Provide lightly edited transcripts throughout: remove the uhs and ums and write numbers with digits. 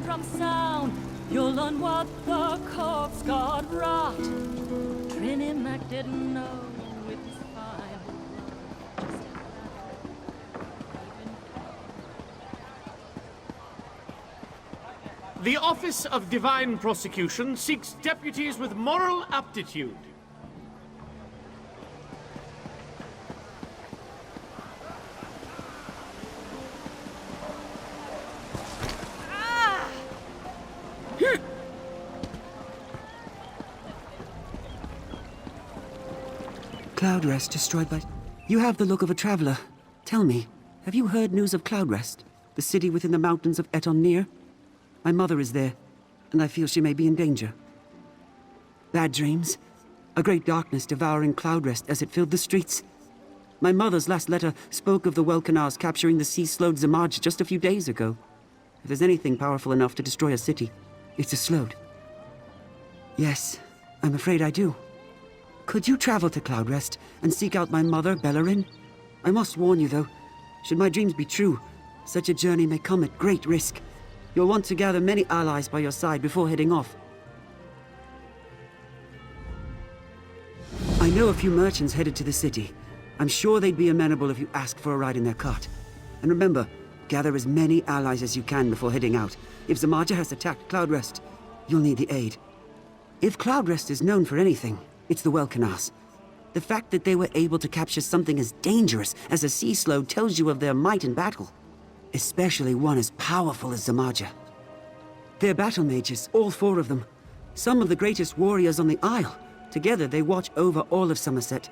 from sound, you'll learn what the corpse god wrought. Trinny Mac didn't know with his fine blood. The Office of Divine Prosecution seeks deputies with moral aptitude. Cloudrest destroyed by... You have the look of a traveler. Tell me, have you heard news of Cloudrest? The city within the mountains of Eton? My mother is there, and I feel she may be in danger. Bad dreams? A great darkness devouring Cloudrest as it filled the streets. My mother's last letter spoke of the Welkanars capturing the sea-slowed Zamaj just a few days ago. If there's anything powerful enough to destroy a city, it's a slowed. Yes, I'm afraid I do. Could you travel to Cloudrest and seek out my mother, Bellerin? I must warn you, though, should my dreams be true, such a journey may come at great risk. You'll want to gather many allies by your side before heading off. I know a few merchants headed to the city. I'm sure they'd be amenable if you asked for a ride in their cart. And remember, gather as many allies as you can before heading out. If Zamaja has attacked Cloudrest, you'll need the aid. If Cloudrest is known for anything, it's the Welkanars. The fact that they were able to capture something as dangerous as a sea slode tells you of their might in battle. Especially one as powerful as Zamaja. They're battle mages, all four of them. Some of the greatest warriors on the Isle. Together they watch over all of Somerset.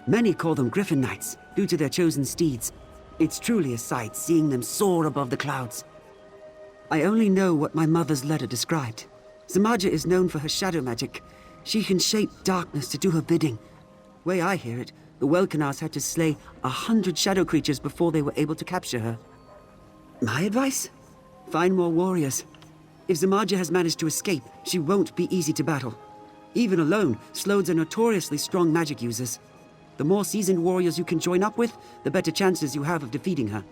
Many call them Griffin Knights, due to their chosen steeds. It's truly a sight seeing them soar above the clouds. I only know what my mother's letter described. Zamaja is known for her shadow magic. She can shape darkness to do her bidding. Way I hear it, the Welkanars had to slay 100 shadow creatures before they were able to capture her. My advice? Find more warriors. If Zamaja has managed to escape, she won't be easy to battle. Even alone, Slodes are notoriously strong magic users. The more seasoned warriors you can join up with, the better chances you have of defeating her.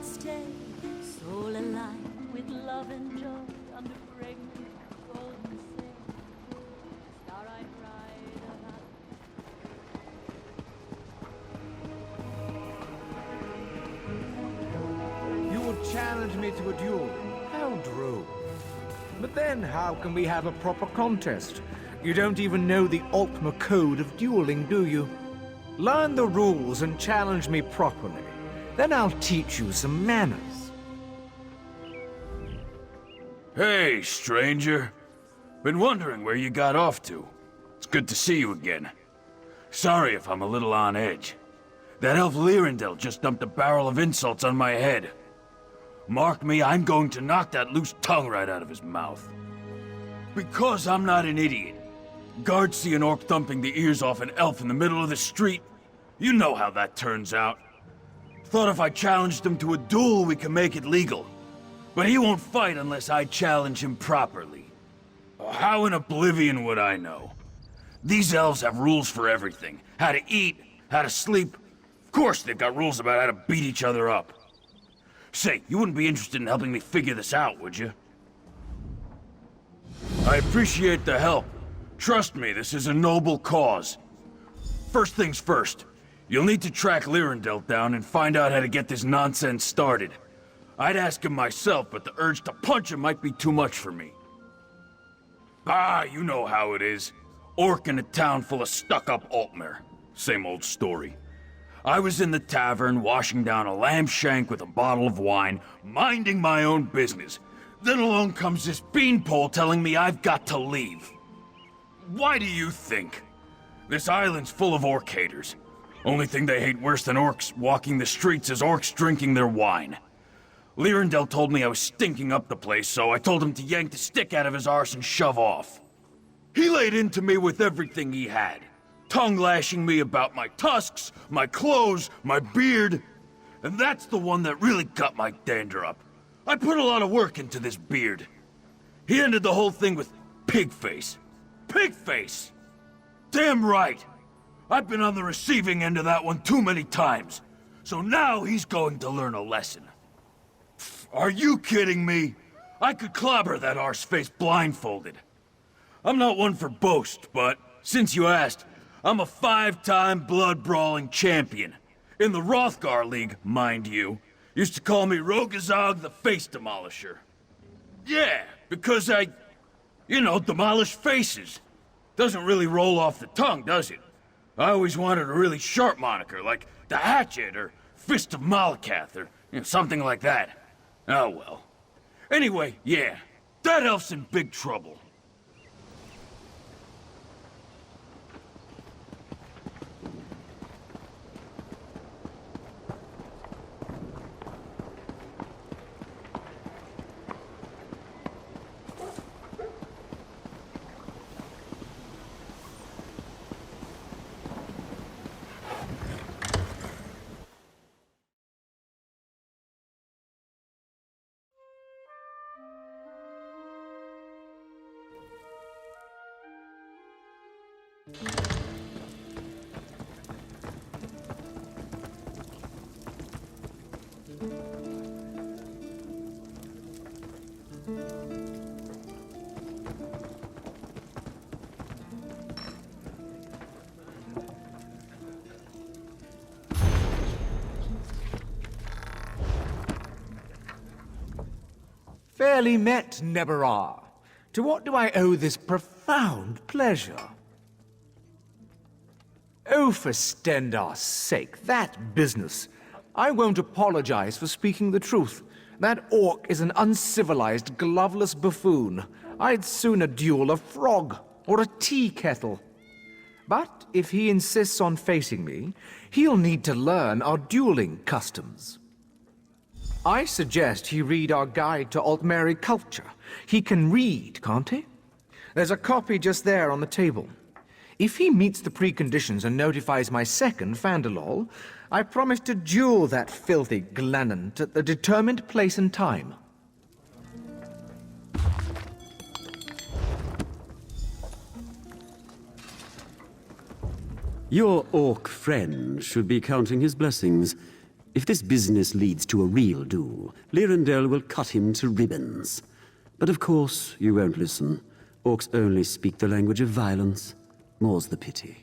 Stay, soul alive with love and joy under fragrant golden sail. Star-eyed bride of You would challenge me to a duel. How droll. But then how can we have a proper contest? You don't even know the Ultima code of dueling, do you? Learn the rules and challenge me properly. Then I'll teach you some manners. Hey, stranger. Been wondering where you got off to. It's good to see you again. Sorry if I'm a little on edge. That elf Lyrindel just dumped a barrel of insults on my head. Mark me, I'm going to knock that loose tongue right out of his mouth. Because I'm not an idiot. Guards see an orc thumping the ears off an elf in the middle of the street. You know how that turns out. Thought if I challenged him to a duel, we could make it legal. But he won't fight unless I challenge him properly. How in oblivion would I know? These elves have rules for everything. How to eat, how to sleep. Of course they've got rules about how to beat each other up. Say, you wouldn't be interested in helping me figure this out, would you? I appreciate the help. Trust me, this is a noble cause. First things first, you'll need to track Lyrindel down and find out how to get this nonsense started. I'd ask him myself, but the urge to punch him might be too much for me. Ah, you know how it is. Orc in a town full of stuck-up Altmer. Same old story. I was in the tavern, washing down a lamb shank with a bottle of wine, minding my own business. Then along comes this beanpole telling me I've got to leave. Why do you think? This island's full of orc haters. Only thing they hate worse than orcs walking the streets is orcs drinking their wine. Lyrindel told me I was stinking up the place, so I told him to yank the stick out of his arse and shove off. He laid into me with everything he had. Tongue-lashing me about my tusks, my clothes, my beard. And that's the one that really got my dander up. I put a lot of work into this beard. He ended the whole thing with pig face. Pig face! Damn right! I've been on the receiving end of that one too many times. So now he's going to learn a lesson. Are you kidding me? I could clobber that arseface blindfolded. I'm not one for boast, but since you asked, I'm a 5-time blood-brawling champion. In the Rothgar League, mind you. Used to call me Rogazog the Face Demolisher. Yeah, because I, demolish faces. Doesn't really roll off the tongue, does it? I always wanted a really sharp moniker, like the Hatchet or Fist of Malakath or something like that. Oh well. Anyway, yeah, that elf's in big trouble. Fairly met, Neberar. To what do I owe this profound pleasure? Oh, for Stendar's sake, that business. I won't apologize for speaking the truth. That orc is an uncivilized, gloveless buffoon. I'd sooner duel a frog or a tea kettle. But if he insists on facing me, he'll need to learn our dueling customs. I suggest he read our guide to Altmeri culture. He can read, can't he? There's a copy just there on the table. If he meets the preconditions and notifies my second, Fandalol, I promise to duel that filthy Glennant at the determined place and time. Your orc friend should be counting his blessings. If this business leads to a real duel, Lyrindel will cut him to ribbons. But of course, you won't listen. Orcs only speak the language of violence. More's the pity.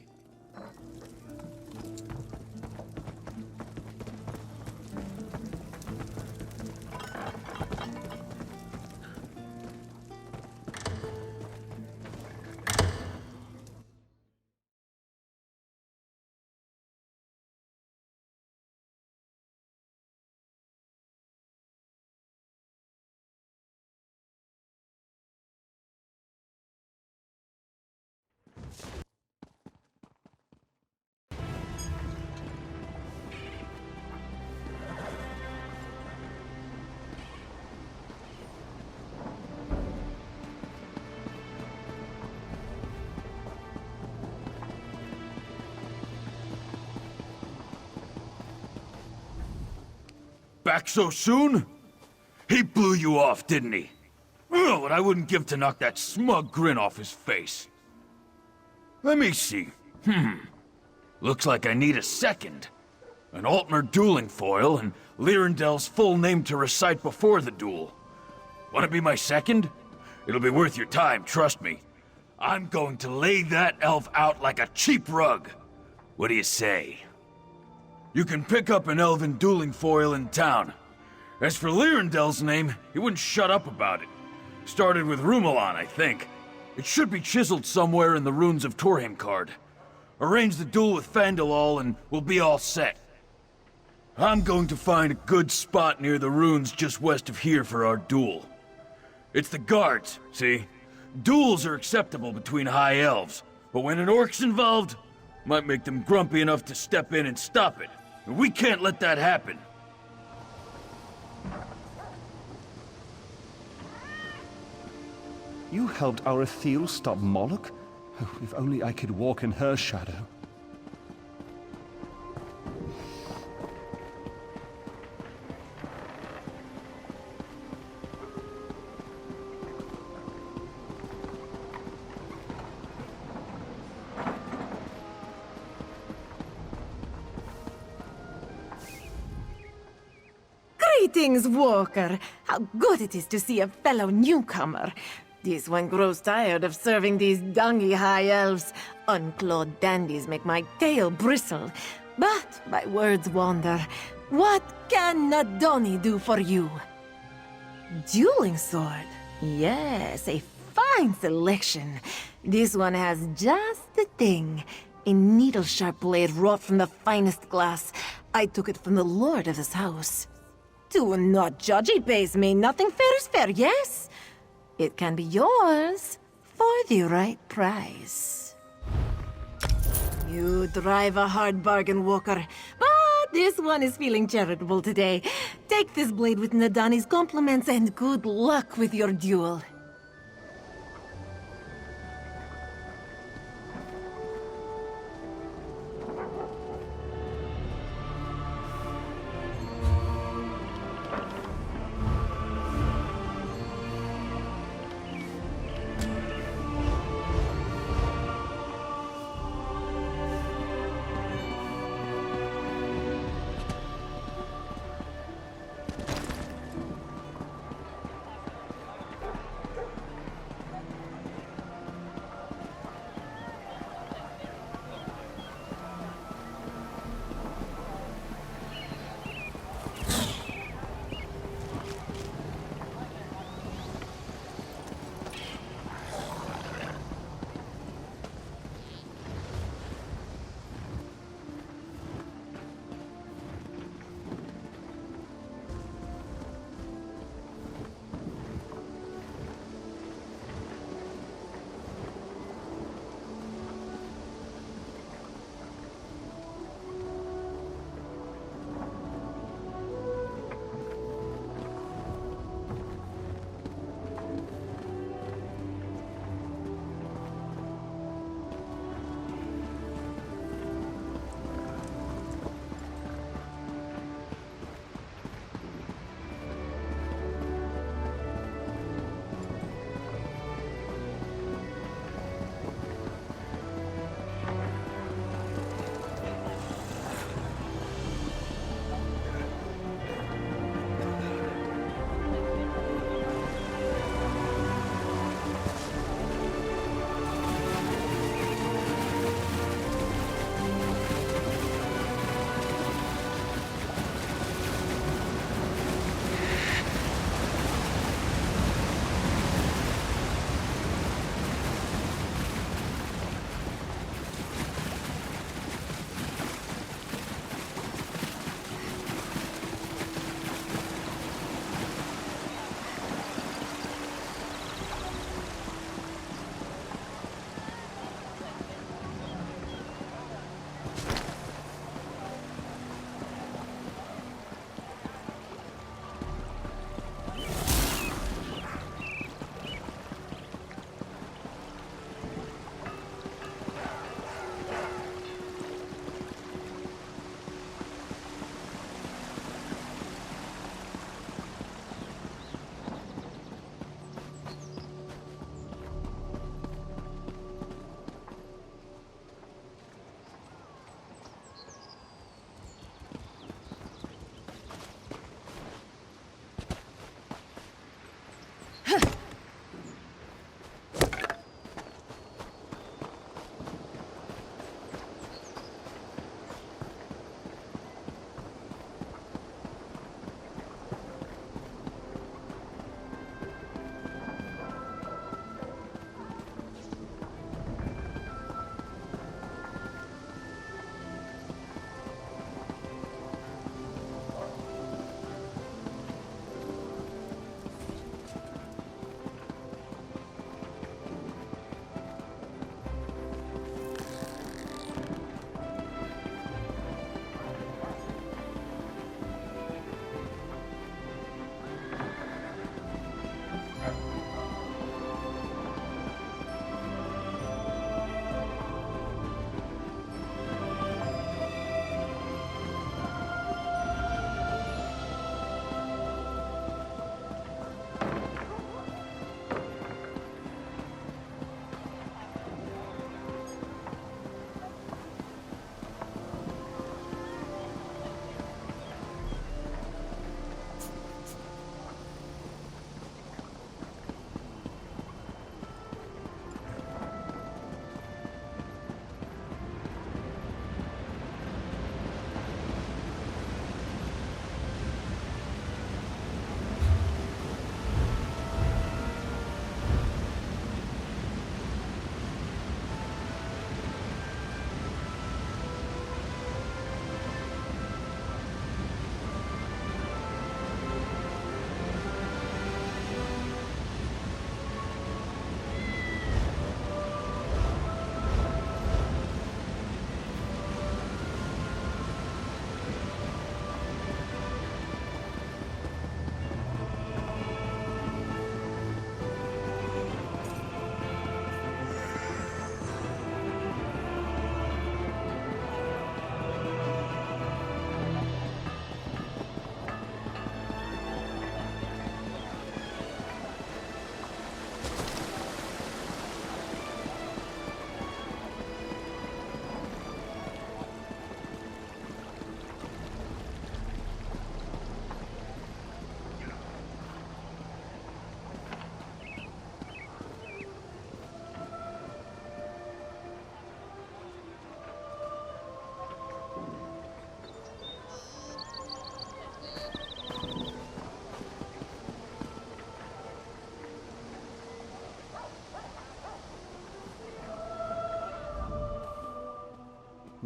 Back so soon? He blew you off, didn't he? Oh, what I wouldn't give to knock that smug grin off his face. Let me see. Looks like I need a second. An Altmer dueling foil and Lyrendel's full name to recite before the duel. Want to be my second? It'll be worth your time, trust me. I'm going to lay that elf out like a cheap rug. What do you say? You can pick up an elven dueling foil in town. As for Lyrendel's name, he wouldn't shut up about it. Started with Rumelon, I think. It should be chiseled somewhere in the runes of Torheimcard. Arrange the duel with Fandalal and we'll be all set. I'm going to find a good spot near the runes just west of here for our duel. It's the guards, see? Duels are acceptable between high elves, but when an orc's involved, might make them grumpy enough to step in and stop it. And we can't let that happen. You helped Arethiel stop Moloch? Oh, if only I could walk in her shadow. Greetings, Walker. How good it is to see a fellow newcomer. This one grows tired of serving these dungy high elves. Unclawed dandies make my tail bristle. But my words wander. What can Nadoni do for you? Dueling sword. Yes, a fine selection. This one has just the thing. A needle-sharp blade wrought from the finest glass. I took it from the lord of this house. Do not judge, he pays me. Nothing fair is fair, yes? It can be yours for the right price. You drive a hard bargain, Walker, but this one is feeling charitable today. Take this blade with Nadani's compliments and good luck with your duel.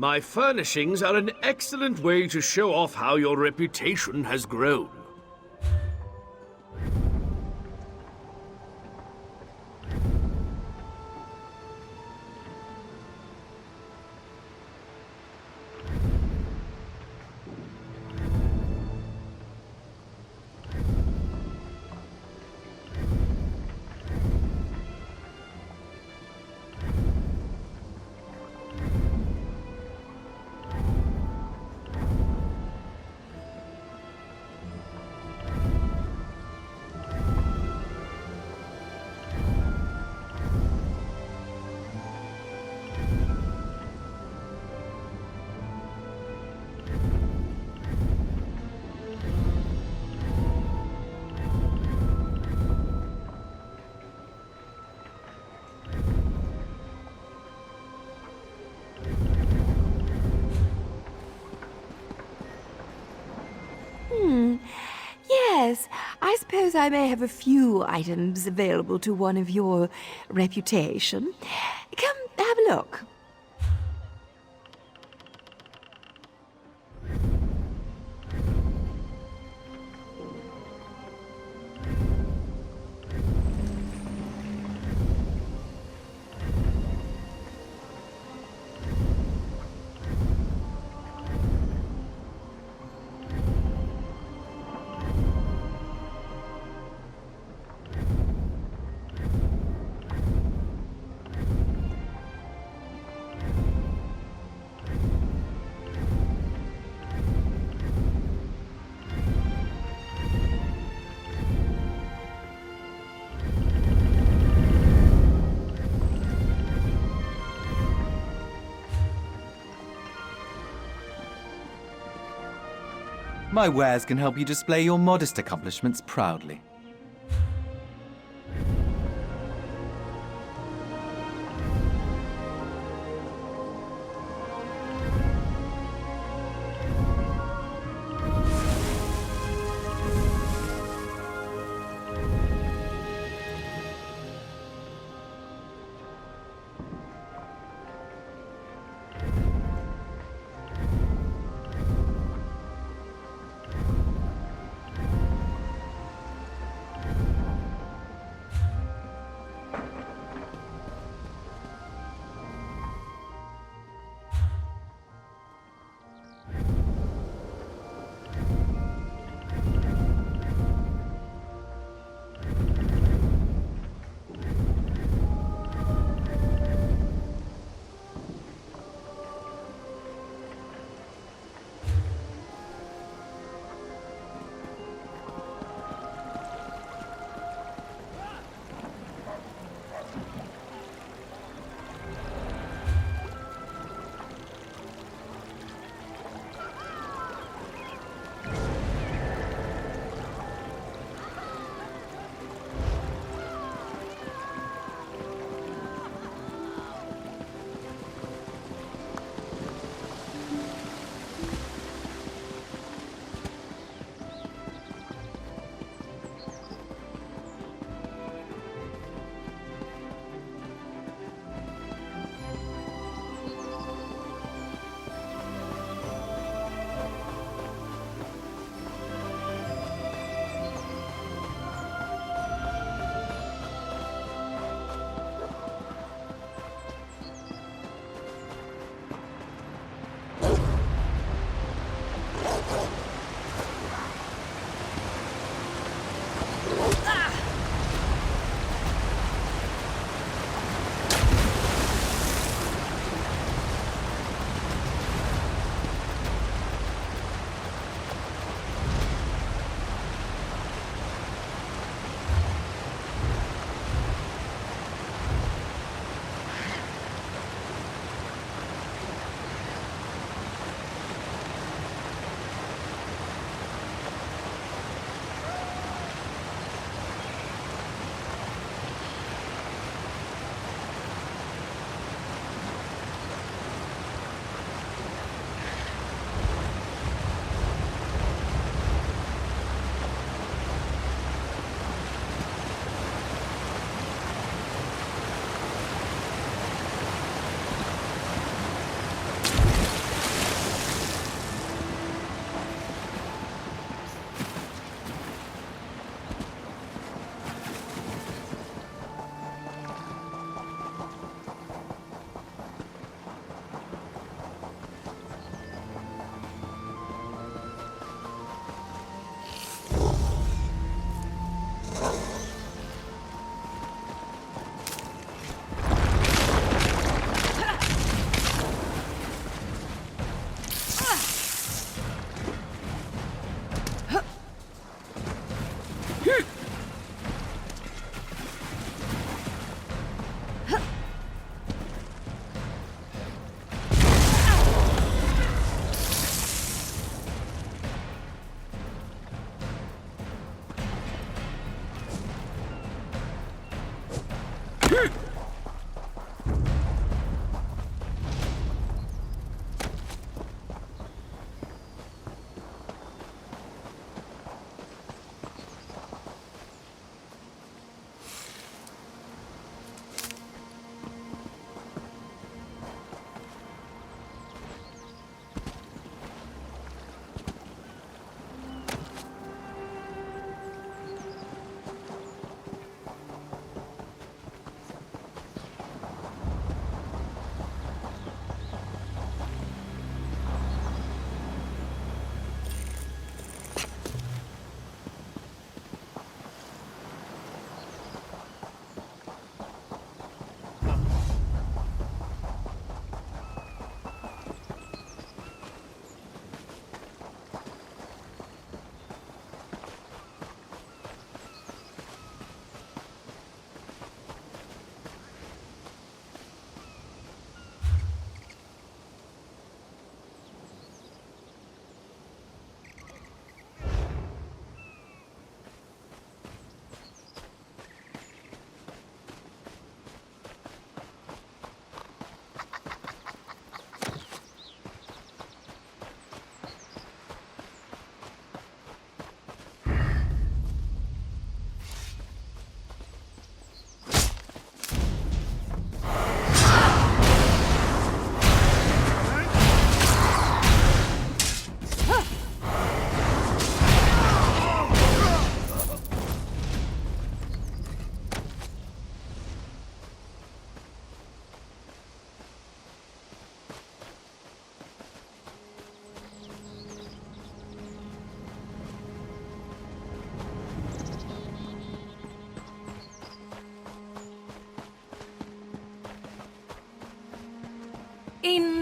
My furnishings are an excellent way to show off how your reputation has grown. Yes, I suppose I may have a few items available to one of your reputation. Come have a look. My wares can help you display your modest accomplishments proudly.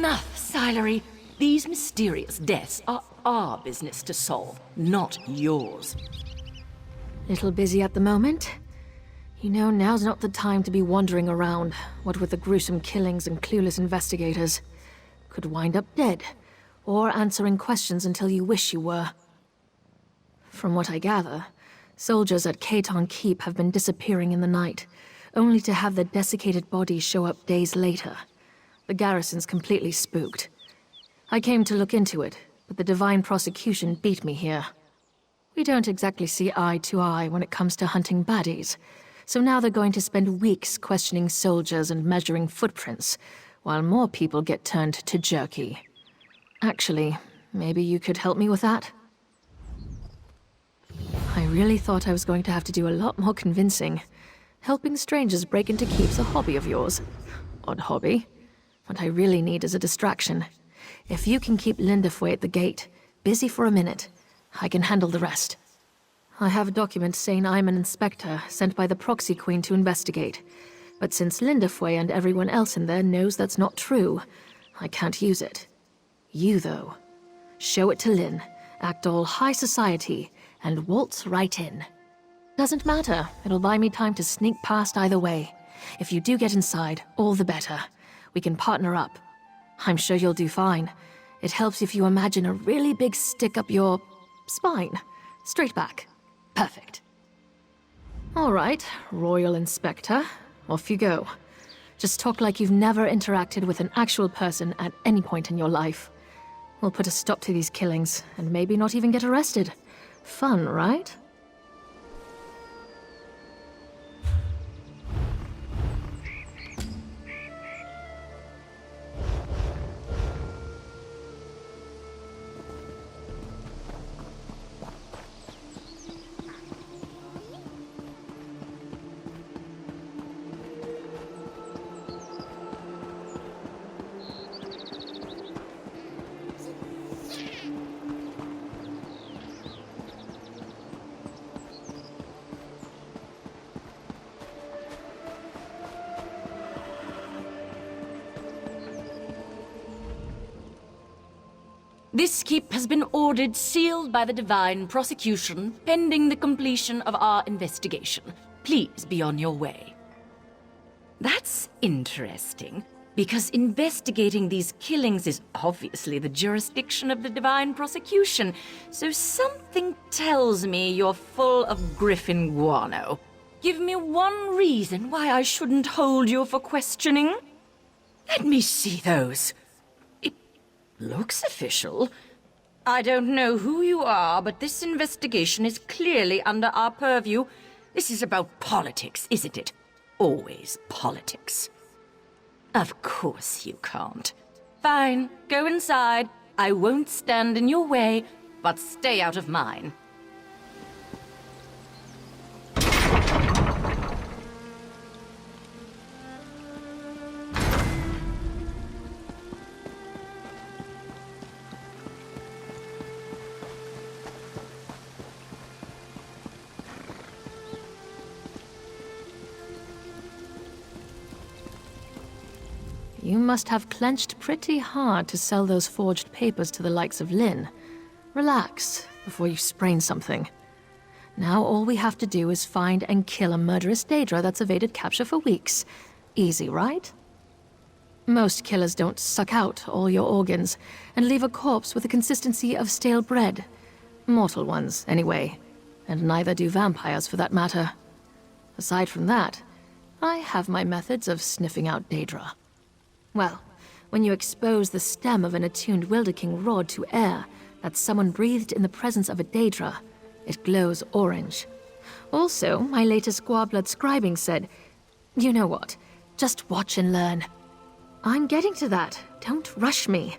Enough, Silery. These mysterious deaths are our business to solve, not yours. Little busy at the moment. You know, now's not the time to be wandering around, what with the gruesome killings and clueless investigators. Could wind up dead, or answering questions until you wish you were. From what I gather, soldiers at Caton Keep have been disappearing in the night, only to have their desiccated bodies show up days later. The garrison's completely spooked. I came to look into it, but the Divine Prosecution beat me here. We don't exactly see eye to eye when it comes to hunting baddies, so now they're going to spend weeks questioning soldiers and measuring footprints, while more people get turned to jerky. Actually, maybe you could help me with that? I really thought I was going to have to do a lot more convincing. Helping strangers break into keeps a hobby of yours. Odd hobby. What I really need is a distraction. If you can keep Linderfoy at the gate, busy for a minute, I can handle the rest. I have a document saying I'm an inspector sent by the Proxy Queen to investigate. But since Linderfoy and everyone else in there knows that's not true, I can't use it. You, though. Show it to Lynn, act all high society, and waltz right in. Doesn't matter, it'll buy me time to sneak past either way. If you do get inside, all the better. We can partner up. I'm sure you'll do fine. It helps if you imagine a really big stick up your spine. Straight back. Perfect. All right, Royal Inspector. Off you go. Just talk like you've never interacted with an actual person at any point in your life. We'll put a stop to these killings, and maybe not even get arrested. Fun, right? This keep has been ordered sealed by the Divine Prosecution, pending the completion of our investigation. Please be on your way. That's interesting, because investigating these killings is obviously the jurisdiction of the Divine Prosecution, so something tells me you're full of Griffin guano. Give me one reason why I shouldn't hold you for questioning. Let me see those. Looks official. I don't know who you are, but this investigation is clearly under our purview. This is about politics, isn't it? Always politics. Of course you can't. Fine, go inside. I won't stand in your way, but stay out of mine. You must have clenched pretty hard to sell those forged papers to the likes of Lynn. Relax, before you sprain something. Now all we have to do is find and kill a murderous Daedra that's evaded capture for weeks. Easy, right? Most killers don't suck out all your organs and leave a corpse with the consistency of stale bread. Mortal ones, anyway. And neither do vampires, for that matter. Aside from that, I have my methods of sniffing out Daedra. Well, when you expose the stem of an attuned Wilderking rod to air that someone breathed in the presence of a Daedra, it glows orange. Also, my latest Squabblood scribing said, you know what, just watch and learn. I'm getting to that, don't rush me.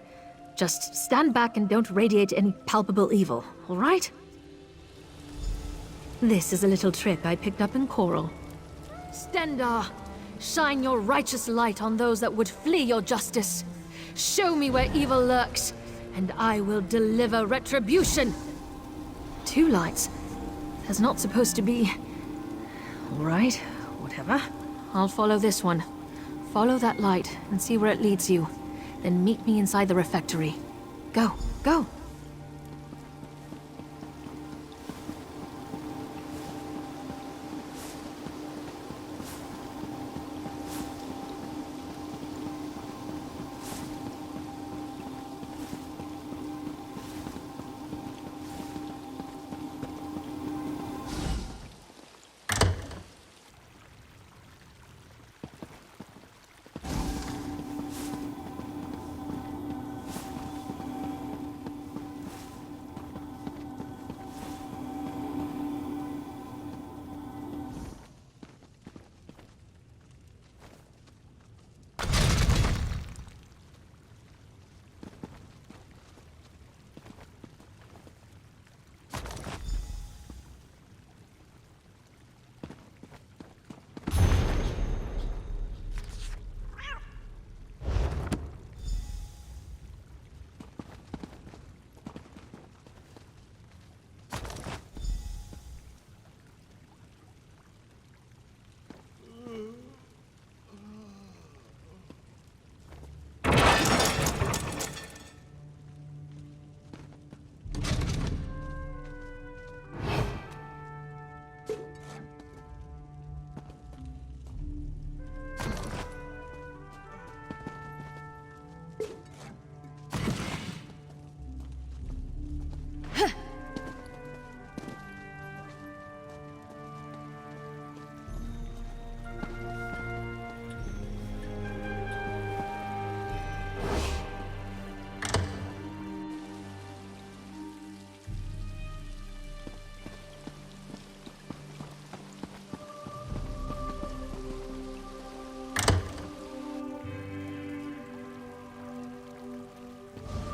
Just stand back and don't radiate any palpable evil, all right? This is a little trick I picked up in Coral. Stendar! Shine your righteous light on those that would flee your justice. Show me where evil lurks, and I will deliver retribution. 2 lights. There's not supposed to be... All right, whatever. I'll follow this one. Follow that light and see where it leads you. Then meet me inside the refectory. Go, go!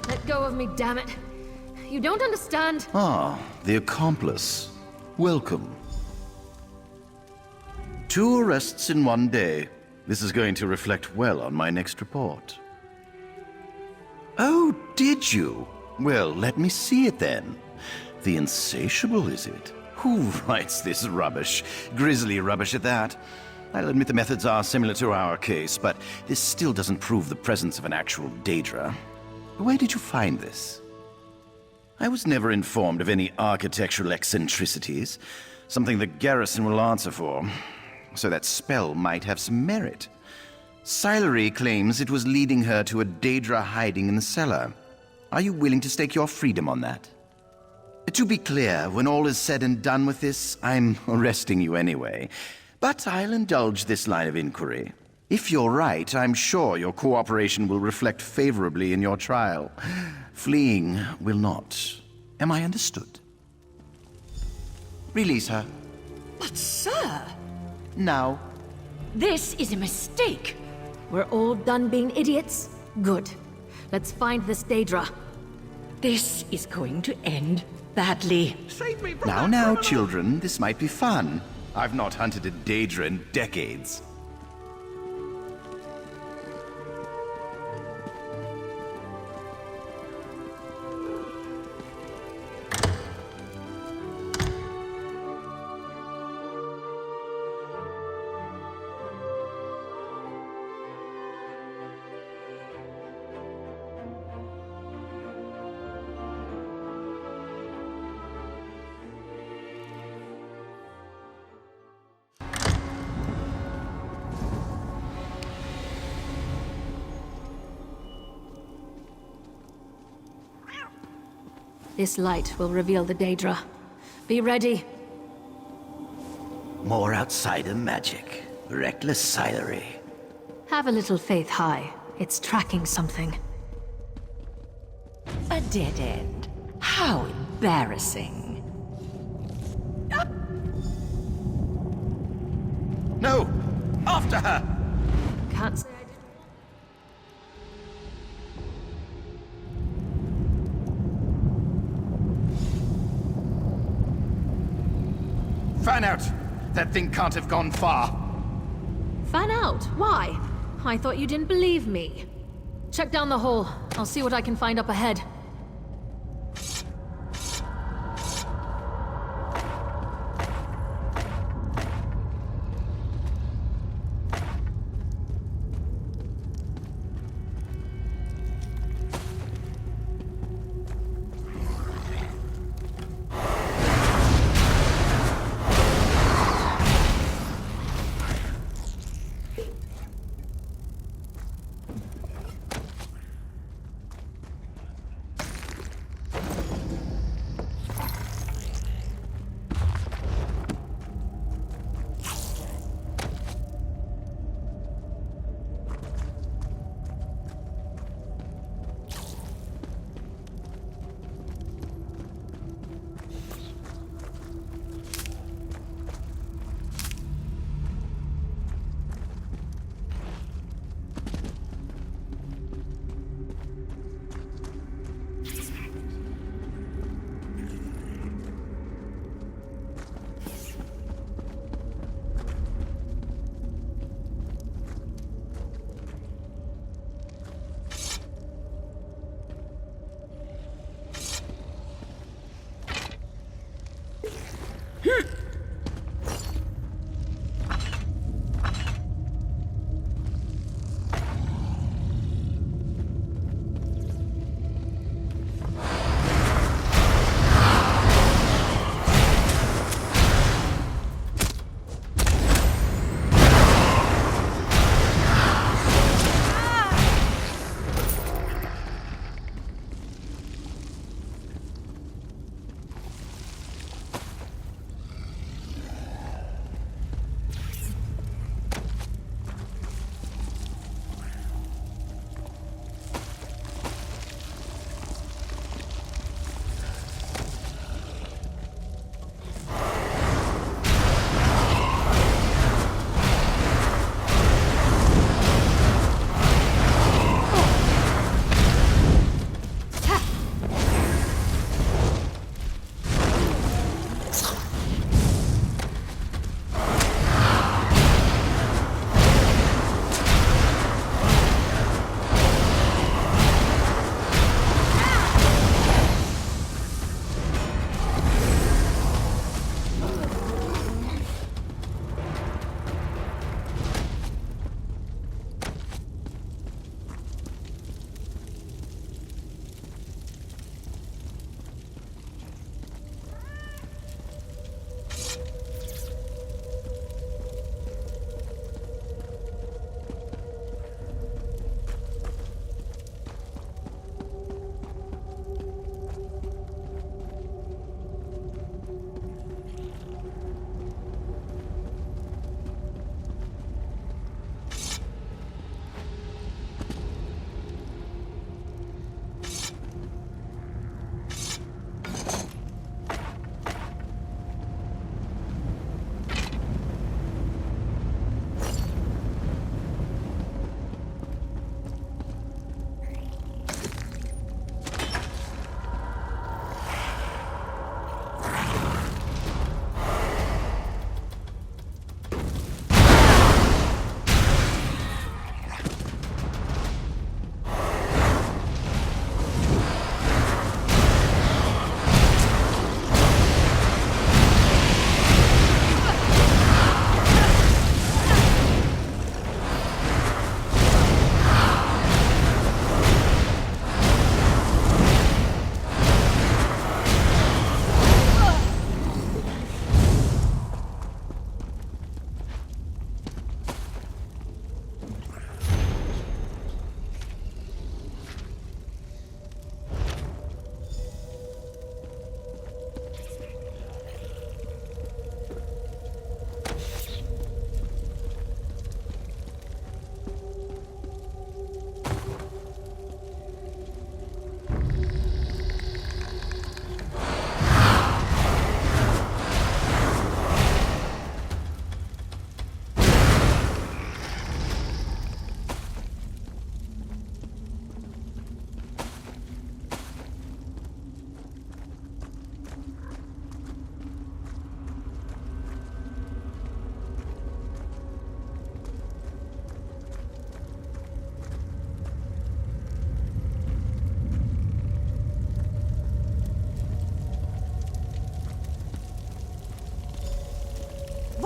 Let go of me, damn it. You don't understand. Ah, the accomplice. Welcome. 2 arrests in 1 day. This is going to reflect well on my next report. Oh, did you? Well, let me see it then. The Insatiable, is it? Who writes this rubbish? Grisly rubbish at that. I'll admit the methods are similar to our case, but this still doesn't prove the presence of an actual Daedra. Where did you find this? I was never informed of any architectural eccentricities, something the garrison will answer for, so that spell might have some merit. Silery claims it was leading her to a Daedra hiding in the cellar. Are you willing to stake your freedom on that? To be clear, when all is said and done with this, I'm arresting you anyway. But I'll indulge this line of inquiry. If you're right, I'm sure your cooperation will reflect favorably in your trial. Fleeing will not. Am I understood? Release her. But, sir! Now. This is a mistake. We're all done being idiots? Good. Let's find this Daedra. This is going to end badly. Save me from Now, that now, criminal! children, this might be fun. I've not hunted a Daedra in decades. This light will reveal the Daedra. Be ready. More outsider magic. Reckless Silery. Have a little faith, High. It's tracking something. A dead end. How embarrassing. No! After her! Can't say I did. Fan out! That thing can't have gone far. Fan out? Why? I thought you didn't believe me. Check down the hole. I'll see what I can find up ahead.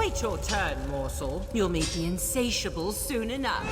Wait your turn, morsel. You'll meet the insatiable soon enough.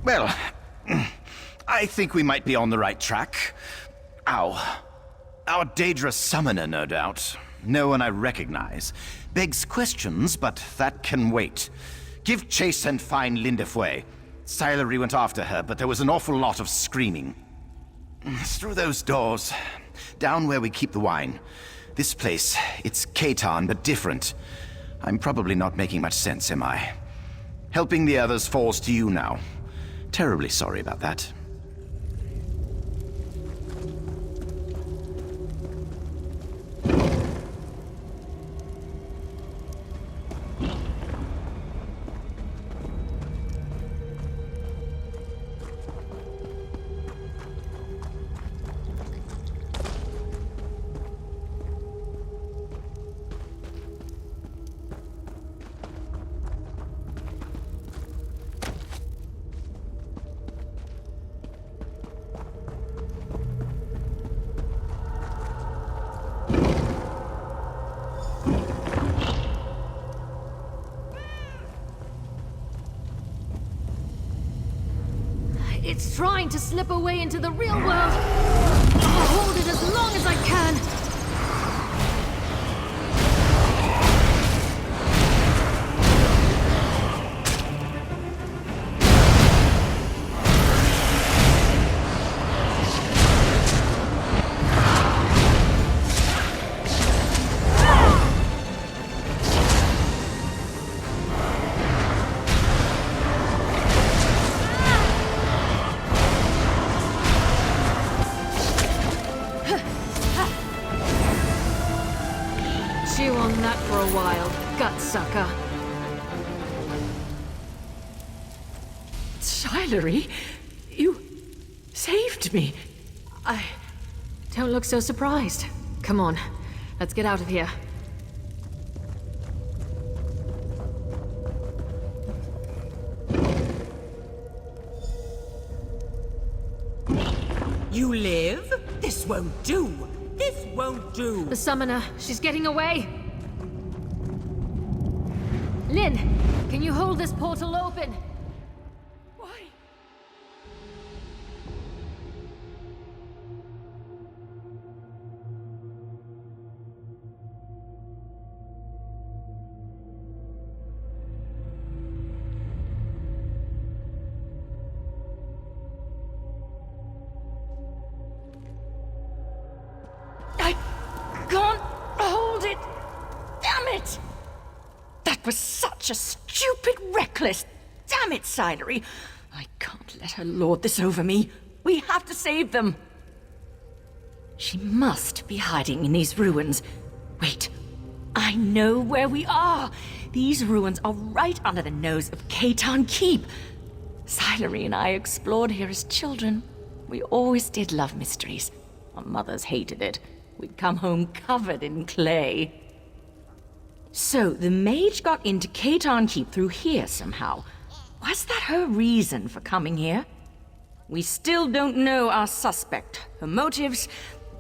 Well, I think we might be on the right track. Ow. Our Daedra summoner, no doubt. No one I recognize. Begs questions, but that can wait. Give chase and find Lindefoy. Silery went after her, but there was an awful lot of screaming. Through those doors. Down where we keep the wine. This place, it's Katan, but different. I'm probably not making much sense, am I? Helping the others falls to you now. Terribly sorry about that. It's trying to slip away into the real world. I'll hold it as long as I can. Chew on that for a while, gut-sucker. Silery, you saved me. I don't look so surprised. Come on, let's get out of here. You live? This won't do. This won't do. The summoner, she's getting away. Lynn, can you hold this portal open? Why? I can't hold it. Damn it! That was such a stupid, reckless. Damn it, Silery. I can't let her lord this over me. We have to save them. She must be hiding in these ruins. Wait, I know where we are. These ruins are right under the nose of Katan Keep. Silery and I explored here as children. We always did love mysteries. Our mothers hated it. We'd come home covered in clay. So, the mage got into Katarn Keep through here somehow. Was that her reason for coming here? We still don't know our suspect, her motives,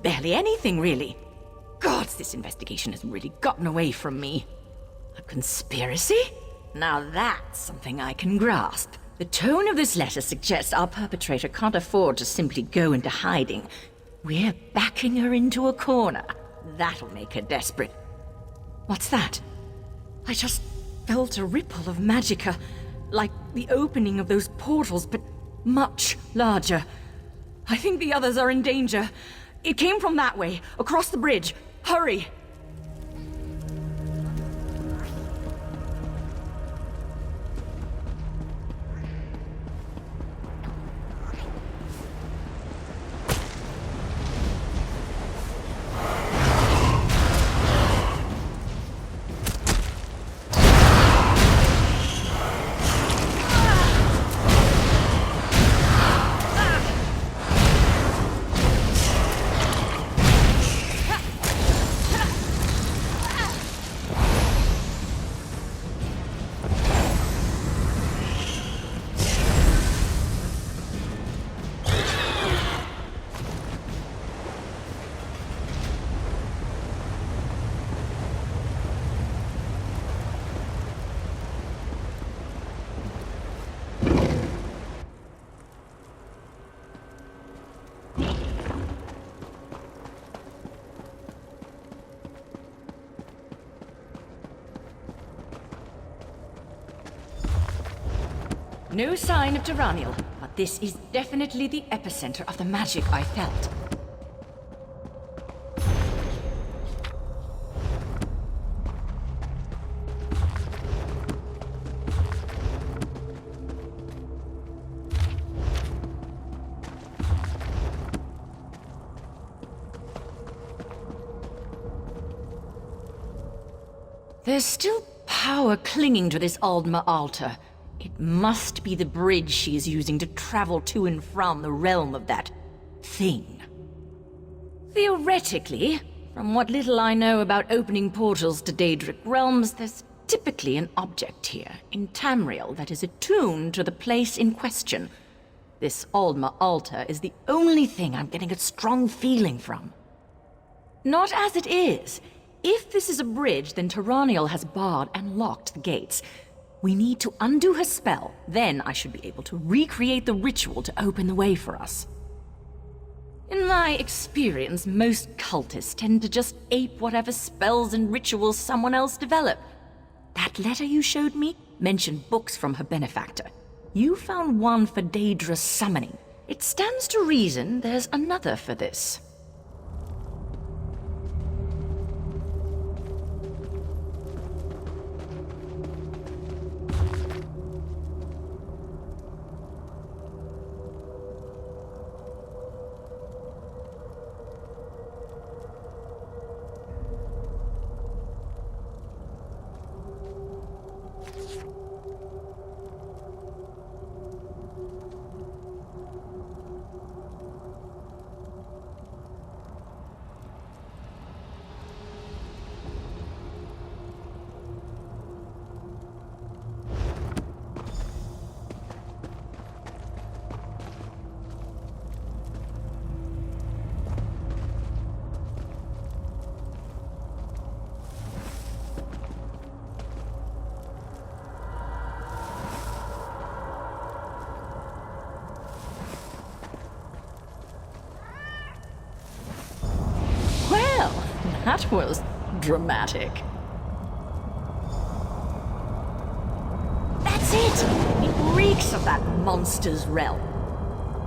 barely anything really. Gods, this investigation has really gotten away from me. A conspiracy? Now that's something I can grasp. The tone of this letter suggests our perpetrator can't afford to simply go into hiding. We're backing her into a corner. That'll make her desperate. What's that? I just felt a ripple of magicka, like the opening of those portals, but much larger. I think the others are in danger. It came from that way, across the bridge. Hurry! No sign of Tyrannial, but this is definitely the epicenter of the magic I felt. There's still power clinging to this Aldma altar. It must be the bridge she is using to travel to and from the realm of that thing. Theoretically, from what little I know about opening portals to Daedric realms, there's typically an object here, in Tamriel, that is attuned to the place in question. This Aldma altar is the only thing I'm getting a strong feeling from. Not as it is. If this is a bridge, then Tyrannial has barred and locked the gates. We need to undo her spell, then I should be able to recreate the ritual to open the way for us. In my experience, most cultists tend to just ape whatever spells and rituals someone else developed. That letter you showed me mentioned books from her benefactor. You found one for Daedra's summoning. It stands to reason there's another for this. That was dramatic. That's it! It reeks of that monster's realm.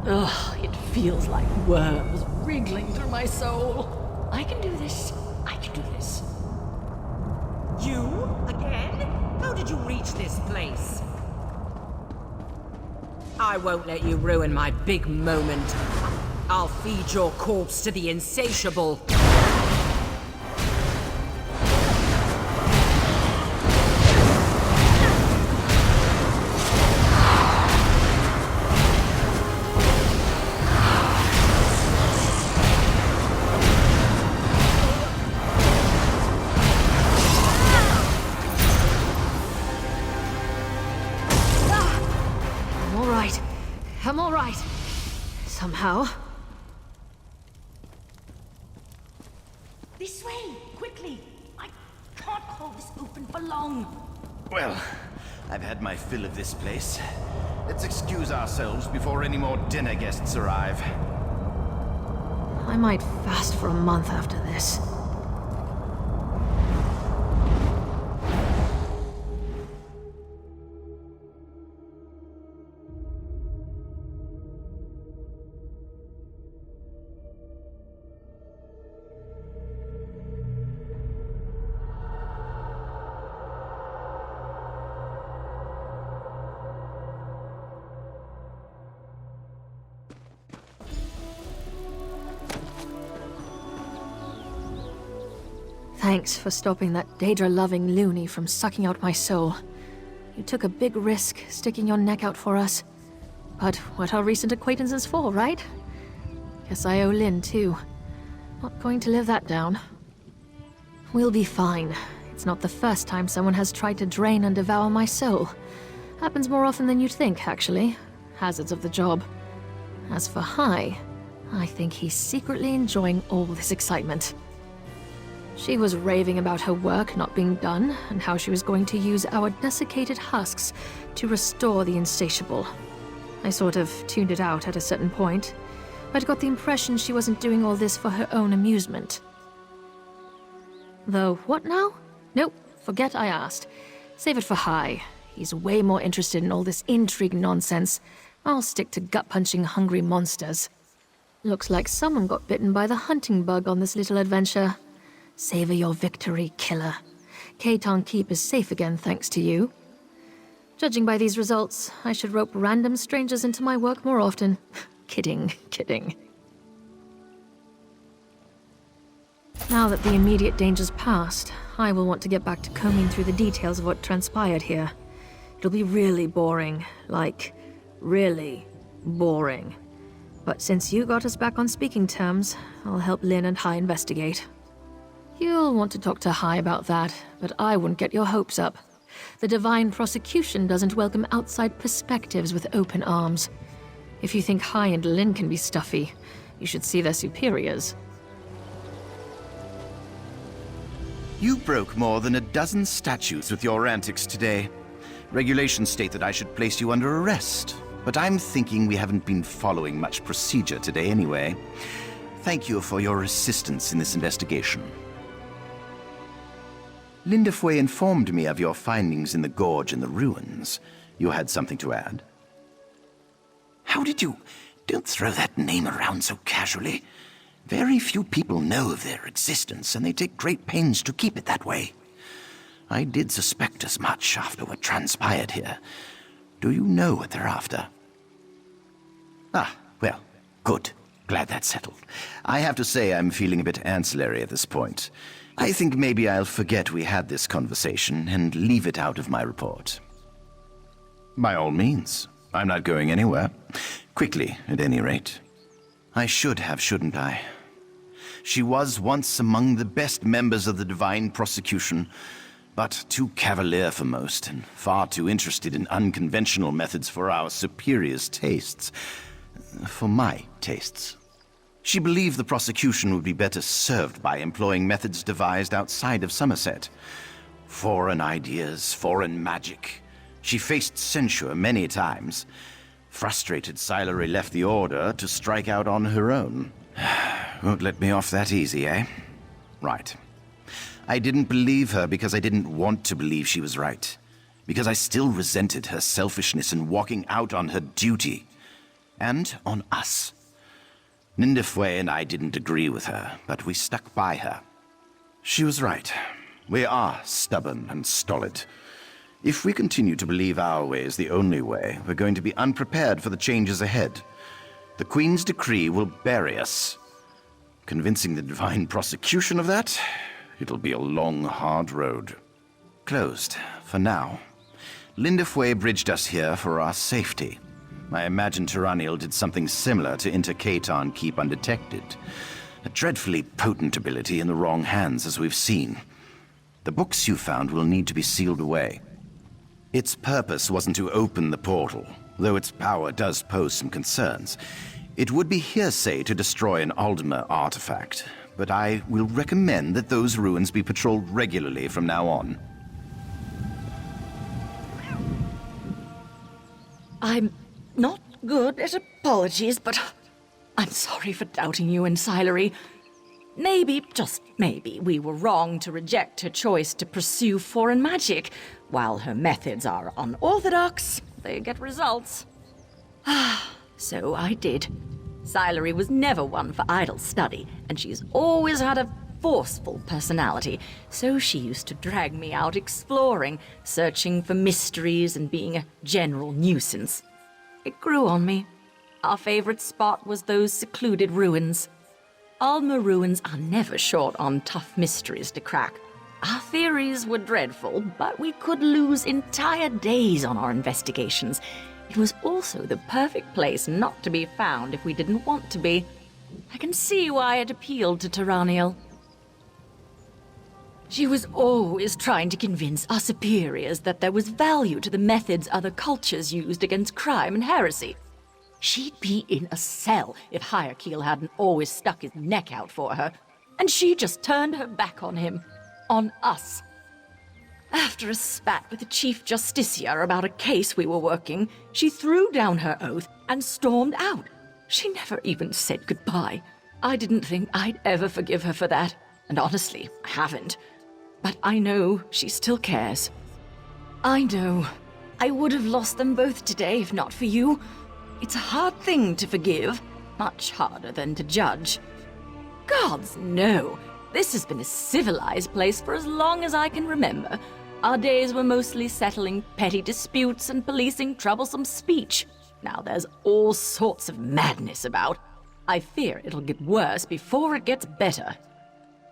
Ugh, it feels like worms wriggling through my soul. I can do this. I can do this. You? Again? How did you reach this place? I won't let you ruin my big moment. I'll feed your corpse to the insatiable. all right. Somehow. This way, quickly! I can't hold this open for long. Well, I've had my fill of this place. Let's excuse ourselves before any more dinner guests arrive. I might fast for a month after this. Thanks for stopping that Daedra-loving loony from sucking out my soul. You took a big risk sticking your neck out for us. But what are recent acquaintances for, right? Guess I owe Lynn, too. Not going to live that down. We'll be fine. It's not the first time someone has tried to drain and devour my soul. Happens more often than you'd think, actually. Hazards of the job. As for Hai, I think he's secretly enjoying all this excitement. She was raving about her work not being done, and how she was going to use our desiccated husks to restore the insatiable. I sort of tuned it out at a certain point, but got the impression she wasn't doing all this for her own amusement. Though, what now? Nope, forget I asked. Save it for Hai. He's way more interested in all this intrigue nonsense. I'll stick to gut-punching hungry monsters. Looks like someone got bitten by the hunting bug on this little adventure. Savor your victory, killer. Katon Keep is safe again thanks to you. Judging by these results, I should rope random strangers into my work more often. Kidding, kidding. Now that the immediate danger's passed, I will want to get back to combing through the details of what transpired here. It'll be really boring, like, really boring. But since you got us back on speaking terms, I'll help Lynn and Hai investigate. You'll want to talk to Hai about that, but I wouldn't get your hopes up. The Divine Prosecution doesn't welcome outside perspectives with open arms. If you think Hai and Lynn can be stuffy, you should see their superiors. You broke more than a dozen statutes with your antics today. Regulations state that I should place you under arrest, but I'm thinking we haven't been following much procedure today anyway. Thank you for your assistance in this investigation. Lindefway informed me of your findings in the gorge and the ruins. You had something to add? How did you... Don't throw that name around so casually. Very few people know of their existence, and they take great pains to keep it that way. I did suspect as much after what transpired here. Do you know what they're after? Ah, well, good. Glad that's settled. I have to say I'm feeling a bit ancillary at this point. I think maybe I'll forget we had this conversation and leave it out of my report. By all means. I'm not going anywhere. Quickly, at any rate. I should have, shouldn't I? She was once among the best members of the Divine Prosecution, but too cavalier for most, and far too interested in unconventional methods for our superiors' tastes. For my tastes. She believed the prosecution would be better served by employing methods devised outside of Summerset. Foreign ideas, foreign magic. She faced censure many times. Frustrated, Silery left the Order to strike out on her own. Won't let me off that easy, eh? Right. I didn't believe her because I didn't want to believe she was right. Because I still resented her selfishness in walking out on her duty. And on us. Nindefway and I didn't agree with her, but we stuck by her. She was right. We are stubborn and stolid. If we continue to believe our way is the only way, we're going to be unprepared for the changes ahead. The Queen's decree will bury us. Convincing the Divine Prosecution of that, it'll be a long, hard road. Closed, for now. Lindefway bridged us here for our safety. I imagine Tyranniel did something similar to enter Katon Keep undetected. A dreadfully potent ability in the wrong hands, as we've seen. The books you found will need to be sealed away. Its purpose wasn't to open the portal, though its power does pose some concerns. It would be hearsay to destroy an Aldmer artifact, but I will recommend that those ruins be patrolled regularly from now on. I'm not good at apologies, but I'm sorry for doubting you and Silery. Maybe, just maybe, we were wrong to reject her choice to pursue foreign magic. While her methods are unorthodox, they get results. So I did. Silery was never one for idle study, and she's always had a forceful personality, so she used to drag me out exploring, searching for mysteries and being a general nuisance. It grew on me. Our favorite spot was those secluded ruins. Alma ruins are never short on tough mysteries to crack. Our theories were dreadful, but we could lose entire days on our investigations. It was also the perfect place not to be found if we didn't want to be. I can see why it appealed to Tyranniel. She was always trying to convince our superiors that there was value to the methods other cultures used against crime and heresy. She'd be in a cell if Hierarchiel hadn't always stuck his neck out for her, and she just turned her back on him. On us. After a spat with the Chief Justicia about a case we were working, she threw down her oath and stormed out. She never even said goodbye. I didn't think I'd ever forgive her for that, and honestly, I haven't. But I know she still cares. I know. I would have lost them both today if not for you. It's a hard thing to forgive, much harder than to judge. Gods, no. This has been a civilized place for as long as I can remember. Our days were mostly settling petty disputes and policing troublesome speech. Now there's all sorts of madness about. I fear it'll get worse before it gets better.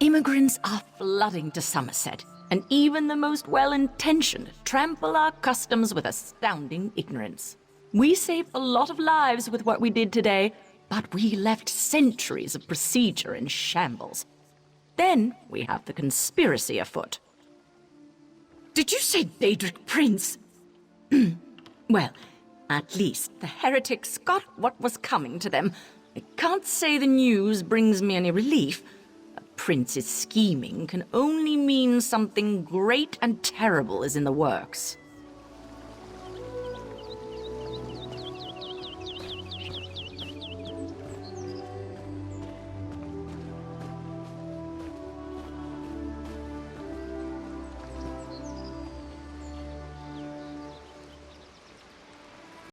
Immigrants are flooding to Summerset, and even the most well-intentioned trample our customs with astounding ignorance. We saved a lot of lives with what we did today, but we left centuries of procedure in shambles. Then we have the conspiracy afoot. Did you say Daedric Prince? Well, at least the heretics got what was coming to them. I can't say the news brings me any relief. A prince's scheming can only mean something great and terrible is in the works.